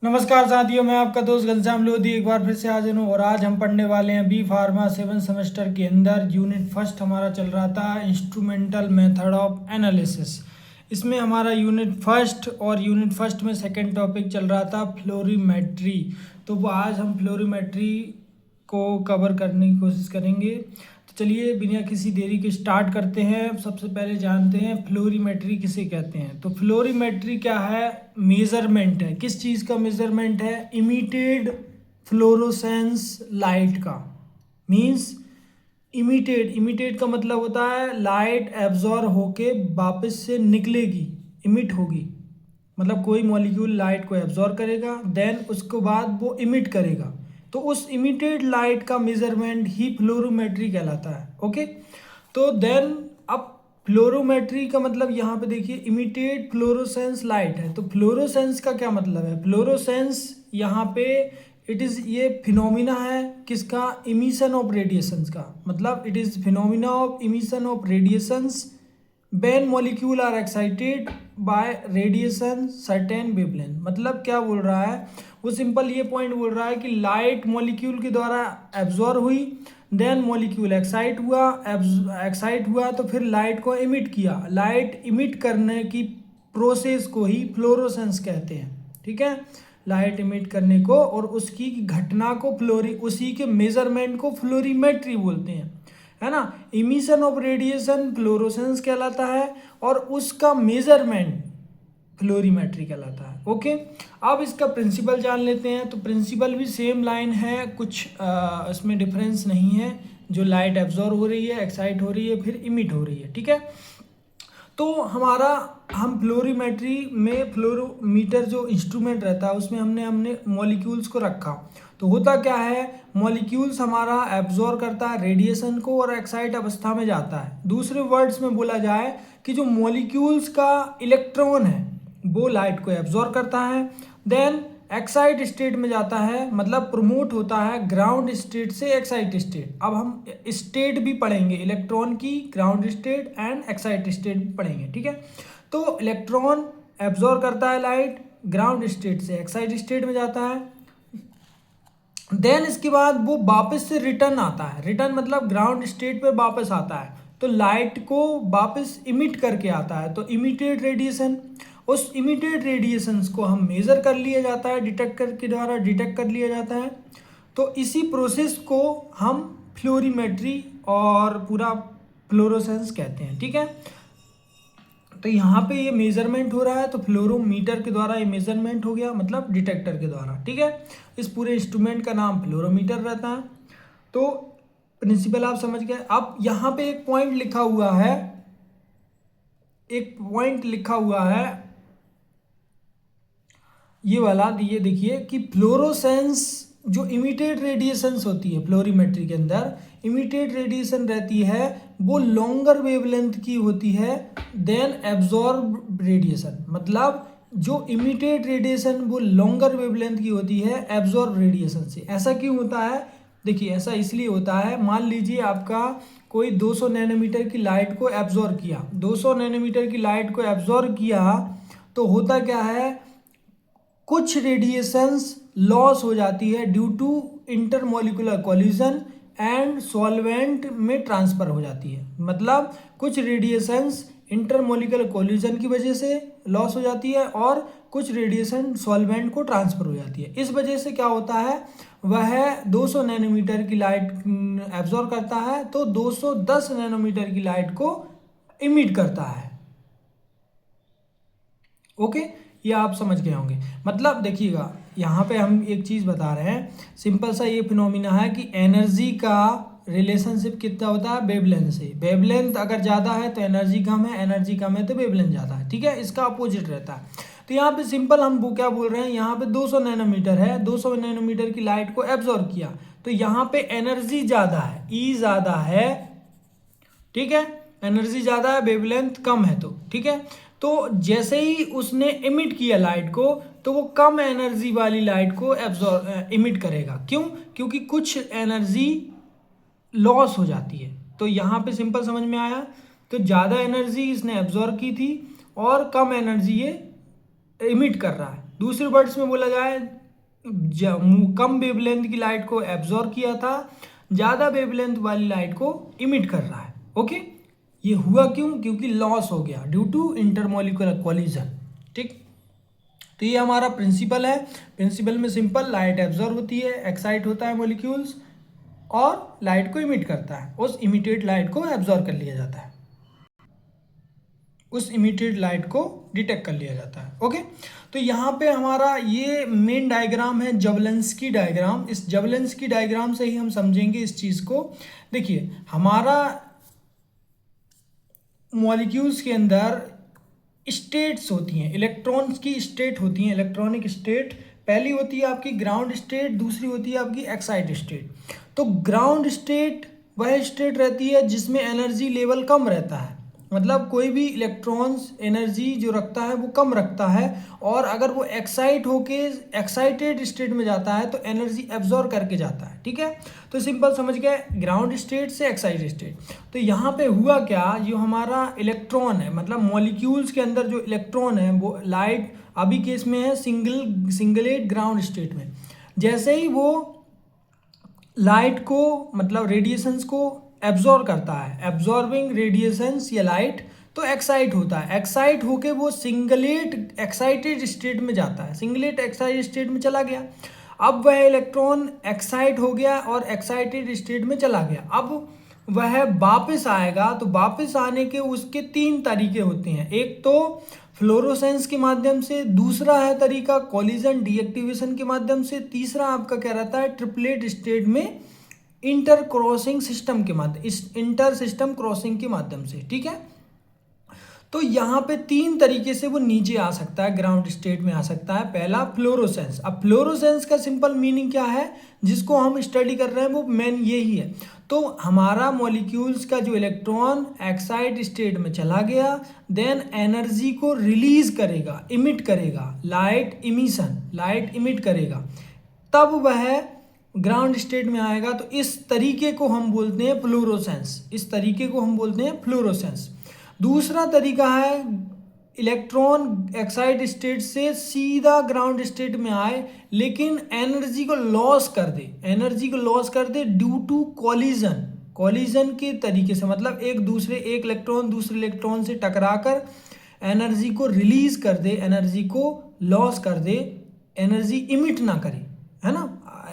नमस्कार साथियों, मैं आपका दोस्त घनश्याम लोधी एक बार फिर से हाजिर हूँ। और आज हम पढ़ने वाले हैं बी फार्मा 7 सेमेस्टर के अंदर यूनिट फर्स्ट हमारा चल रहा था इंस्ट्रूमेंटल मेथड ऑफ एनालिसिस। इसमें हमारा यूनिट फर्स्ट और यूनिट फर्स्ट में सेकंड टॉपिक चल रहा था फ्लोरीमेट्री। तो वो आज हम फ्लोरीमेट्री को कवर करने की कोशिश करेंगे। तो चलिए बिना किसी देरी के स्टार्ट करते हैं। सबसे पहले जानते हैं फ्लोरीमेट्री किसे कहते हैं। तो फ्लोरीमेट्री क्या है? मेजरमेंट है। किस चीज़ का मेजरमेंट है? इमिटेड फ्लोरोसेंस लाइट का। मीन्स इमिटेड का मतलब होता है लाइट एब्जॉर्ब होके वापस से निकलेगी, इमिट होगी। मतलब कोई मॉलिक्यूल लाइट को एब्जॉर्ब करेगा, देन उसके बाद वो इमिट करेगा। तो उस इमिटेड लाइट का मेजरमेंट ही फ्लोरोमेट्री कहलाता है। ओके, तो देन अब फ्लोरोमेट्री का मतलब यहाँ पे देखिए इमिटेड फ्लोरोसेंस लाइट है। तो फ्लोरोसेंस का क्या मतलब है? फ्लोरोसेंस यहाँ पे इट इज़ ये फिनोमिना है किसका? इमिशन ऑफ रेडिएशंस का। मतलब it is phenomena of emission of radiations when molecule are excited by radiation certain wavelength। मतलब क्या बोल रहा है वो? सिंपल ये पॉइंट बोल रहा है कि लाइट मॉलिक्यूल के द्वारा एब्जॉर्ब हुई, देन मॉलिक्यूल एक्साइट हुआ तो फिर लाइट को इमिट किया। लाइट इमिट करने की प्रोसेस को ही फ्लोरोसेंस कहते हैं। ठीक है, लाइट इमिट करने को और उसकी घटना को उसी के मेजरमेंट को फ्लोरीमेट्री बोलते हैं, है ना। इमिशन ऑफ रेडिएशन फ्लोरोसेंस कहलाता है और उसका मेजरमेंट फ्लोरीमेट्री कहलाता है। ओके, अब इसका प्रिंसिपल जान लेते हैं। तो प्रिंसिपल भी सेम लाइन है, कुछ इसमें डिफरेंस नहीं है। जो लाइट एब्जॉर्ब हो रही है, एक्साइट हो रही है, फिर इमिट हो रही है। ठीक है, तो हम फ्लोरीमेट्री में फ्लोरोमीटर जो इंस्ट्रूमेंट रहता है उसमें हमने मॉलिक्यूल्स को रखा। तो होता क्या है, मॉलिक्यूल्स हमारा एब्जॉर्ब करता है रेडिएशन को और एक्साइट अवस्था में जाता है। दूसरे वर्ड्स में बोला जाए कि जो मॉलिक्यूल्स का इलेक्ट्रॉन है वो लाइट को एब्जॉर्ब करता है, देन एक्साइट स्टेट में जाता है, मतलब प्रमोट होता है ग्राउंड स्टेट से एक्साइट स्टेट। अब हम स्टेट भी पढ़ेंगे, इलेक्ट्रॉन की ground state and excite state भी पढ़ेंगे। ठीक है, तो इलेक्ट्रॉन एब्जॉर्ब करता है लाइट, ग्राउंड स्टेट से एक्साइट स्टेट में जाता है, देन इसके बाद वो वापस से रिटर्न आता है। रिटर्न मतलब ग्राउंड स्टेट पर वापस आता है, तो लाइट को वापस इमिट करके आता है। तो इमिटेड रेडिएशन, उस इमिटेड रेडिएशंस को हम मेज़र कर लिया जाता है, डिटेक्टर के द्वारा डिटेक्ट कर लिया जाता है। तो इसी प्रोसेस को हम फ्लोरीमेट्री और पूरा फ्लोरोसेंस कहते हैं। ठीक है, तो यहाँ पे ये मेजरमेंट हो रहा है, तो फ्लोरोमीटर के द्वारा ये मेजरमेंट हो गया, मतलब डिटेक्टर के द्वारा। ठीक है, इस पूरे इंस्ट्रूमेंट का नाम फ्लोरोमीटर रहता है। तो प्रिंसिपल आप समझ गए। अब यहाँ पे एक पॉइंट लिखा हुआ है, ये वाला, ये देखिए कि फ्लोरोसेंस जो इमिटेड रेडिएशंस होती है फ्लोरीमेट्री के अंदर, इमिटेड रेडिएशन रहती है वो लॉन्गर वेवलेंथ की होती है देन एब्जॉर्ब रेडिएशन। मतलब जो इमिटेड रेडिएशन वो लॉन्गर वेवलेंथ की होती है एब्जॉर्ब रेडिएशन से। ऐसा क्यों होता है? देखिए ऐसा इसलिए होता है, मान लीजिए आपका कोई 200 नैनोमीटर की लाइट को एब्जॉर्ब किया, 200 नैनोमीटर की लाइट को एब्जॉर्ब किया, तो होता क्या है, कुछ रेडिएशंस लॉस हो जाती है due to intermolecular collision and solvent में ट्रांसफर हो जाती है। मतलब कुछ रेडिएशंस इंटरमोलिकुलर कोलिजन की वजह से लॉस हो जाती है और कुछ रेडिएशन सॉल्वेंट को ट्रांसफर हो जाती है। इस वजह से क्या होता है, वह 200 नैनोमीटर की लाइट एब्जॉर्ब करता है तो 210 नैनोमीटर की लाइट को इमिट करता है। ओके, ये आप समझ गए होंगे। मतलब देखिएगा यहाँ पे हम एक चीज़ बता रहे हैं, सिंपल सा ये फिनोमिना है कि एनर्जी का रिलेशनशिप कितना होता है वेवलेंथ से। वेवलेंथ अगर ज़्यादा है तो एनर्जी कम है, एनर्जी कम है तो वेवलेंथ ज़्यादा है। ठीक है, इसका अपोजिट रहता है। तो यहाँ पे सिंपल हम वो क्या बोल रहे हैं, यहाँ पे 200 नैनोमीटर है, 200 नैनोमीटर की लाइट को एब्जॉर्ब किया तो यहाँ पे एनर्जी ज़्यादा है, ई ज़्यादा है। ठीक है, एनर्जी ज़्यादा है, वेवलेंथ कम है। तो ठीक है, तो जैसे ही उसने इमिट किया लाइट को तो वो कम एनर्जी वाली लाइट को इमिट करेगा। क्यों? क्योंकि कुछ एनर्जी लॉस हो जाती है। तो यहाँ पे सिंपल समझ में आया, तो ज़्यादा एनर्जी इसने एब्जॉर्ब की थी और कम एनर्जी ये इमिट कर रहा है। दूसरे वर्ड्स में बोला जाए, कम वेवलेंथ की लाइट को एब्जॉर्ब किया था, ज़्यादा वेवलेंथ वाली लाइट को इमिट कर रहा है। ओके, ये हुआ क्यों? क्योंकि लॉस हो गया ड्यू टू इंटरमोलिकुलर कॉलिजन। ठीक, तो ये हमारा प्रिंसिपल है। प्रिंसिपल में सिंपल, लाइट एब्जॉर्ब होती है, एक्साइट होता है मॉलिक्यूल्स और लाइट को इमिट करता है, उस इमिटेड लाइट को एब्जॉर्ब कर लिया जाता है, उस इमिटेड लाइट को डिटेक्ट कर लिया जाता है। ओके, तो यहाँ पे हमारा ये मेन डायग्राम है जबलेंस्की डायग्राम। इस जबलेंस्की डायग्राम से ही हम समझेंगे इस चीज़ को। देखिए, हमारा मॉलिक्यूल्स के अंदर स्टेट्स होती हैं, इलेक्ट्रॉन्स की स्टेट होती हैं, इलेक्ट्रॉनिक स्टेट। पहली होती है आपकी ग्राउंड स्टेट, दूसरी होती है आपकी एक्साइट स्टेट। तो ग्राउंड स्टेट वह स्टेट रहती है जिसमें एनर्जी लेवल कम रहता है, मतलब कोई भी इलेक्ट्रॉन्स एनर्जी जो रखता है वो कम रखता है, और अगर वो एक्साइट होके एक्साइटेड स्टेट में जाता है तो एनर्जी एब्जॉर्ब करके जाता है। ठीक है, तो सिंपल समझ गए, ग्राउंड स्टेट से एक्साइट स्टेट। तो यहाँ पे हुआ क्या, जो हमारा इलेक्ट्रॉन है, मतलब मॉलिक्यूल्स के अंदर जो इलेक्ट्रॉन है वो लाइट अभी केस में है सिंगलेट ग्राउंड स्टेट में। जैसे ही वो लाइट को, मतलब रेडिएशंस को एब्जॉर्ब करता है, एब्जॉर्बिंग रेडिएशंस या लाइट, तो एक्साइट होता है। एक्साइट होके वो सिंगलेट एक्साइटेड स्टेट में जाता है, सिंगलेट एक्साइटेड स्टेट में चला गया। अब वह इलेक्ट्रॉन एक्साइट हो गया और एक्साइटेड स्टेट में चला गया। अब वह वापस आएगा, तो वापस आने के उसके 3 तरीके होते हैं। एक तो फ्लोरोसेंस के माध्यम से, दूसरा है तरीका कॉलिजन डीएक्टिवेशन के माध्यम से, तीसरा आपका क्या रहता है ट्रिपलेट स्टेट में इंटर क्रॉसिंग सिस्टम के माध्यम, इस इंटर सिस्टम क्रॉसिंग के माध्यम से। ठीक है, तो यहाँ पे 3 तरीके से वो नीचे आ सकता है, ग्राउंड स्टेट में आ सकता है। पहला फ्लोरोसेंस। अब फ्लोरोसेंस का सिंपल मीनिंग क्या है, जिसको हम स्टडी कर रहे हैं वो मेन यही है। तो हमारा मॉलिक्यूल्स का जो इलेक्ट्रॉन एक्साइट स्टेट में चला गया, देन एनर्जी को रिलीज करेगा, इमिट करेगा, लाइट इमिशन, लाइट इमिट करेगा, तब वह ग्राउंड स्टेट में आएगा। तो इस तरीके को हम बोलते हैं फ्लोरोसेंस, इस तरीके को हम बोलते हैं फ्लोरोसेंस। दूसरा तरीका है इलेक्ट्रॉन एक्साइट स्टेट से सीधा ग्राउंड स्टेट में आए, लेकिन एनर्जी को लॉस कर दे, एनर्जी को लॉस कर दे ड्यू टू कॉलिजन, कॉलिजन के तरीके से, मतलब एक इलेक्ट्रॉन दूसरे इलेक्ट्रॉन से टकराकर एनर्जी को रिलीज कर दे, एनर्जी को लॉस कर दे, एनर्जी इमिट ना करे, है ना,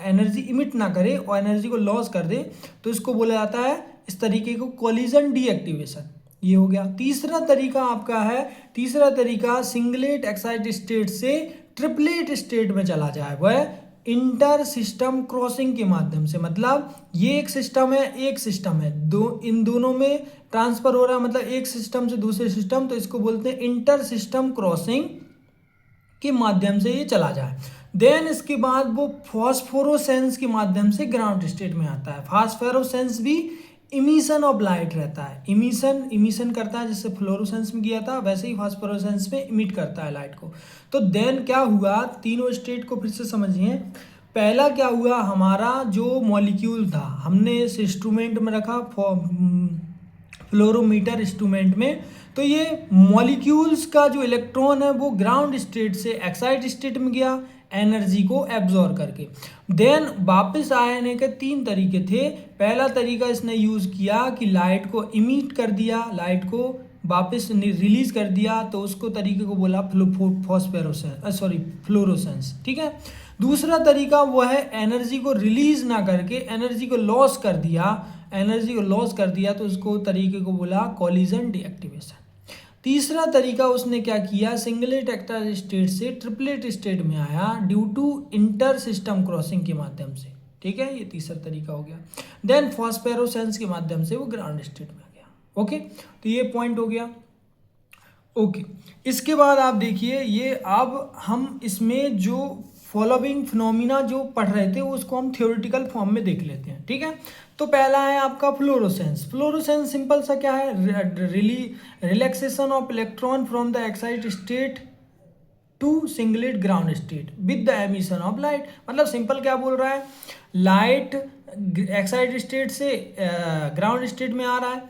एनर्जी इमिट ना करे और एनर्जी को लॉस कर दे, तो इसको बोला जाता है इस तरीके को कॉलिजन डीएक्टिवेशन। ये हो गया। तीसरा तरीका आपका है, तीसरा तरीका सिंगलेट एक्साइट स्टेट से ट्रिपलेट स्टेट में चला जाए, वह इंटर सिस्टम क्रॉसिंग के माध्यम से। मतलब ये एक सिस्टम है, एक सिस्टम है, इन दोनों में ट्रांसफर हो रहा है, मतलब एक सिस्टम से दूसरे सिस्टम, तो इसको बोलते हैं इंटर सिस्टम क्रॉसिंग के माध्यम से ये चला जाए। देन इसके बाद वो फॉस्फोरोसेंस के माध्यम से ग्राउंड स्टेट में आता है। फॉस्फोरोसेंस भी इमिशन ऑफ लाइट रहता है, इमिशन करता है, जैसे फ्लोरोसेंस में किया था वैसे ही फास्फोरेसेंस में इमिट करता है लाइट को। तो देन क्या हुआ, तीनों स्टेट को फिर से समझिए। पहला क्या हुआ, हमारा जो मॉलिक्यूल था हमने इस इंस्ट्रूमेंट में रखा, फ्लोरोमीटर इंस्ट्रूमेंट में, तो ये मॉलिक्यूल्स का जो इलेक्ट्रॉन है वो ग्राउंड स्टेट से एक्साइट स्टेट में गया एनर्जी को एब्जॉर्ब करके। देन वापस आने के 3 तरीके थे। पहला तरीका इसने यूज़ किया कि लाइट को इमिट कर दिया, लाइट को वापस रिलीज कर दिया, तो उसको तरीके को बोला फ्लोरोसेंस। ठीक है, दूसरा तरीका वो है एनर्जी को रिलीज ना करके एनर्जी को लॉस कर दिया, एनर्जी को लॉस कर दिया, तो उसको तरीके को बोला कॉलिजन डीएक्टिवेशन। तीसरा तरीका उसने क्या किया, सिंगलेट एक्साइट स्टेट से ट्रिपलेट स्टेट में आया due to inter system crossing के माध्यम से। ठीक है, ये तीसरा तरीका हो गया। देन फॉस्फोरेसेंस के माध्यम से वो ग्राउंड स्टेट में आ गया। ओके, तो ये पॉइंट हो गया। ओके, इसके बाद आप देखिए, ये अब हम इसमें जो फॉलोइंग फिनोमिना जो पढ़ रहे थे उसको हम थ्योरेटिकल फॉर्म में देख लेते हैं। ठीक है, तो पहला है आपका फ्लोरोसेंस। फ्लोरोसेंस सिंपल सा क्या है, relaxation of electron from the excite state to singlet ground state with the emission of light. मतलब सिंपल क्या बोल रहा है, लाइट एक्साइट स्टेट से ग्राउंड स्टेट में आ रहा है,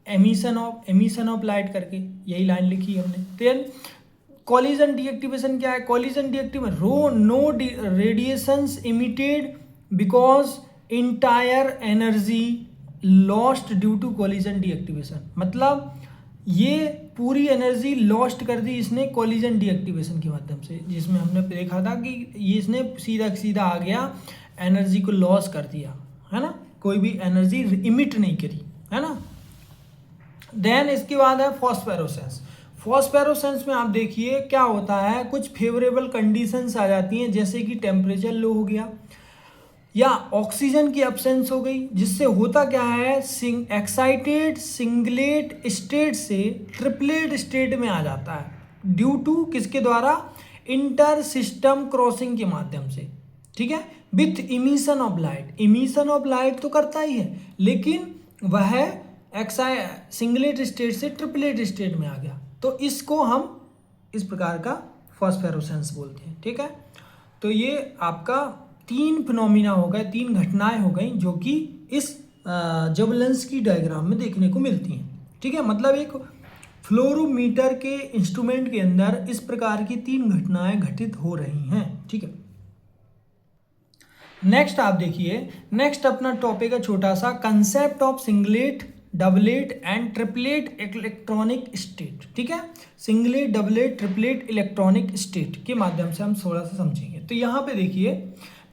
एमिशन ऑफ लाइट करके, यही लाइन लिखी है हमने। देन कॉलिजन डीएक्टिवेशन क्या है? Collision deactivation no radiations emitted because entire energy lost due to collision deactivation. मतलब ये पूरी एनर्जी लॉस्ट कर दी इसने कॉलिजन डीएक्टिवेशन के माध्यम से, जिसमें हमने देखा था कि ये इसने सीधा सीधा आ गया, एनर्जी को लॉस कर दिया, है ना, कोई भी एनर्जी इमिट नहीं करी, है ना। देन इसके बाद है फॉस्फेरोसेंस। फॉस्फेरोसेंस में आप देखिए क्या होता है, कुछ फेवरेबल कंडीशंस आ जाती हैं, जैसे कि टेम्परेचर लो हो गया या ऑक्सीजन की एब्सेंस हो गई, जिससे होता क्या है, एक्साइटेड सिंगलेट स्टेट से ट्रिपलेट स्टेट में आ जाता है, ड्यू टू किसके द्वारा, इंटर सिस्टम क्रॉसिंग के माध्यम से, ठीक है, with emission of light. Emission of light तो करता ही है, लेकिन वह सिंगलेट स्टेट से ट्रिपलेट स्टेट में आ गया, तो इसको हम इस प्रकार का फॉस्फेरोसेंस बोलते हैं, ठीक है। तो ये आपका 3 फिनोमिना हो गए, 3 घटनाएं हो गई जो कि इस जबलेंस की डायग्राम में देखने को मिलती हैं, ठीक है। मतलब एक फ्लोरोमीटर के इंस्ट्रूमेंट के अंदर इस प्रकार की 3 घटनाएं घटित हो रही हैं, ठीक है। नेक्स्ट आप देखिए, नेक्स्ट अपना टॉपिक है छोटा सा, concept of singlet doublet and triplet electronic state, ठीक है। Singlet doublet triplet electronic state के माध्यम से हम थोड़ा सा समझेंगे। तो यहाँ पे देखिए,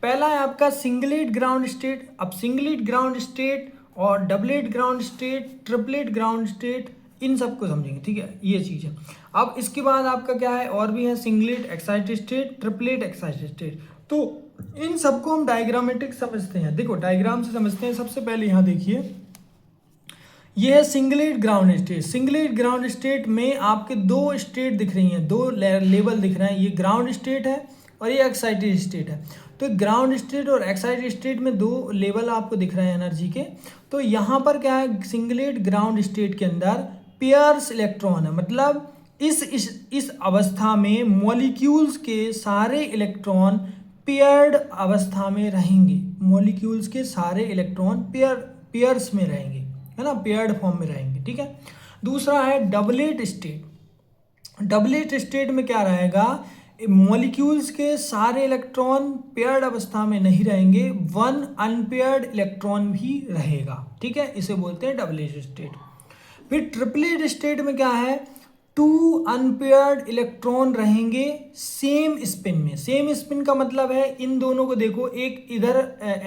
पहला है आपका सिंगलेट ग्राउंड स्टेट। अब सिंगलेट ग्राउंड स्टेट और doublet ground state, triplet ground state, इन सबको समझेंगे, ठीक है, ये चीज़ है। अब इसके बाद आपका क्या है, और भी है singlet excited state, triplet excited state. तो इन सबको हम डायग्रामेटिक समझते हैं। देखो डायग्राम से समझते हैं। सबसे पहले यहाँ देखिए, ये है singlet ground state. Singlet ground state में आपके 2 स्टेट दिख रही हैं, 2 लेवल दिख रहे हैं, ये ग्राउंड स्टेट है और ये एक्साइटेड स्टेट है। तो ग्राउंड स्टेट और एक्साइटेड स्टेट में 2 लेवल आपको दिख रहे हैं एनर्जी के। तो यहाँ पर क्या है, सिंगलेट ग्राउंड स्टेट के अंदर पेयर्स इलेक्ट्रॉन है, मतलब इस अवस्था में मॉलिक्यूल्स के सारे इलेक्ट्रॉन पेयर्ड अवस्था में रहेंगे। मॉलिक्यूल्स के सारे इलेक्ट्रॉन पेयर्स में रहेंगे, है ना, पेयर्ड फॉर्म में रहेंगे, ठीक है। दूसरा है डबलेट स्टेट। डबलेट स्टेट में क्या रहेगा, मॉलिक्यूल्स के सारे इलेक्ट्रॉन पेयर्ड अवस्था में नहीं रहेंगे, 1 अनपेयर्ड इलेक्ट्रॉन भी रहेगा, ठीक है, इसे बोलते हैं डबलेट स्टेट। फिर ट्रिपलेट स्टेट में क्या है, 2 अनपेयर्ड इलेक्ट्रॉन रहेंगे सेम स्पिन में। सेम स्पिन का मतलब है, इन दोनों को देखो, एक इधर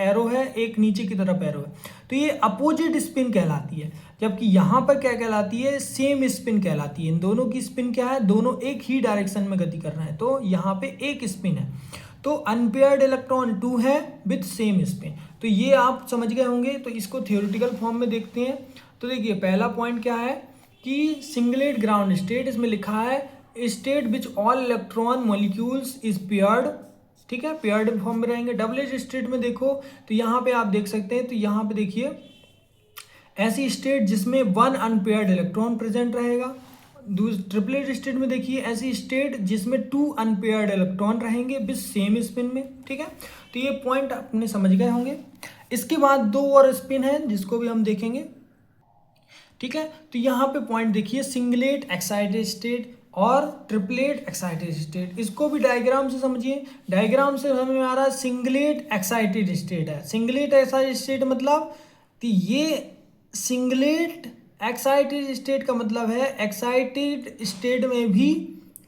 एरो है, एक नीचे की तरफ एरो है, तो ये अपोजिट स्पिन कहलाती है। जबकि यहाँ पर क्या कहलाती है, सेम स्पिन कहलाती है। इन दोनों की स्पिन क्या है, दोनों एक ही डायरेक्शन में गति कर रहे हैं, तो यहाँ पे एक स्पिन है। तो अनपेयर्ड इलेक्ट्रॉन 2 है विथ सेम स्पिन। तो ये आप समझ गए होंगे। तो इसको थ्योरेटिकल फॉर्म में देखते हैं। तो देखिए पहला पॉइंट क्या है कि सिंगलेट ग्राउंड स्टेट, इसमें लिखा है state which all electron molecules is paired, ठीक है, पेयर्ड फॉर्म में रहेंगे। डबलेट स्टेट में देखो तो यहाँ पे आप देख सकते हैं, तो यहाँ पे देखिए ऐसी स्टेट जिसमें 1 अनपेयर्ड इलेक्ट्रॉन प्रेजेंट रहेगा। ट्रिपलेट स्टेट में देखिए ऐसी स्टेट जिसमें 2 अनपेयर्ड इलेक्ट्रॉन रहेंगे विद सेम स्पिन में, ठीक है। तो ये पॉइंट आपने समझ गए होंगे। इसके बाद 2 और स्पिन है जिसको भी हम देखेंगे, ठीक है। तो यहाँ पे पॉइंट देखिए, सिंगलेट एक्साइटेड स्टेट और ट्रिपलेट एक्साइटेड स्टेट। इसको भी डायग्राम से समझिए। डायग्राम से समझ में आ रहा है सिंगलेट एक्साइटेड स्टेट है। सिंगलेट एक्साइटेड स्टेट मतलब कि ये सिंगलेट एक्साइटेड स्टेट का मतलब है एक्साइटेड स्टेट में भी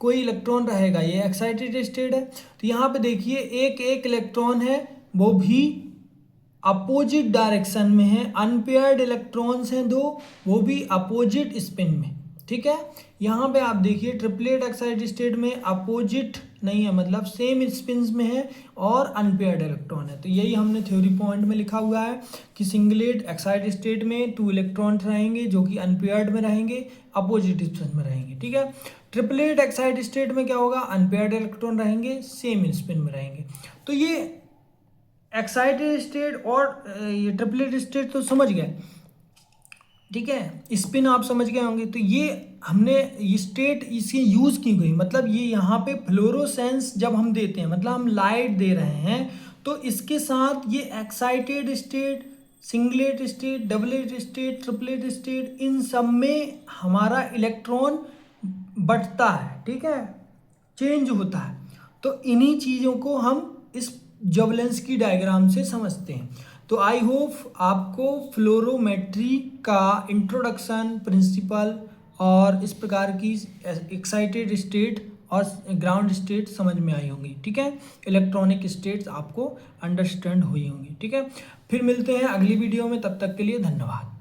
कोई इलेक्ट्रॉन रहेगा, ये एक्साइटेड स्टेट है। तो यहाँ पे देखिए एक इलेक्ट्रॉन है, वो भी अपोजिट डायरेक्शन में है। अनपेयर्ड इलेक्ट्रॉन्स हैं 2, वो भी अपोजिट स्पिन में, ठीक है। यहाँ पे आप देखिए ट्रिपलेट एक्साइटेड स्टेट में अपोजिट नहीं है, मतलब सेम स्पिन में है और अनपेयर्ड इलेक्ट्रॉन है। तो यही हमने थ्योरी पॉइंट में लिखा हुआ है कि सिंगलेट एक्साइटेड स्टेट में 2 इलेक्ट्रॉन्स रहेंगे जो कि अनपेयर्ड में रहेंगे, अपोजिट स्पिन में रहेंगे, ठीक है। ट्रिपलेट एक्साइटेड स्टेट में क्या होगा, अनपेयर्ड इलेक्ट्रॉन रहेंगे, सेम स्पिन में रहेंगे। तो ये एक्साइटेड स्टेट और ये ट्रिपलेट स्टेट तो समझ गए, ठीक है, स्पिन आप समझ गए होंगे। तो ये हमने ये स्टेट इसकी यूज़ की गई, मतलब ये यहाँ पे फ्लोरोसेंस जब हम देते हैं, मतलब हम लाइट दे रहे हैं, तो इसके साथ ये excited state, singlet state, doublet state, triplet state, इन सब में हमारा इलेक्ट्रॉन बंटता है, ठीक है। चेंज होता है। तो इन्हीं चीज़ों को हम इस जबलेंस की डायग्राम से समझते हैं। तो आई होप आपको फ्लोरोमेट्री का इंट्रोडक्शन, प्रिंसिपल और इस प्रकार की एक्साइटेड स्टेट और ग्राउंड स्टेट समझ में आई होंगी। ठीक है, इलेक्ट्रॉनिक स्टेट्स आपको अंडरस्टैंड हुई होंगी। ठीक है, फिर मिलते हैं अगली वीडियो में, तब तक के लिए धन्यवाद।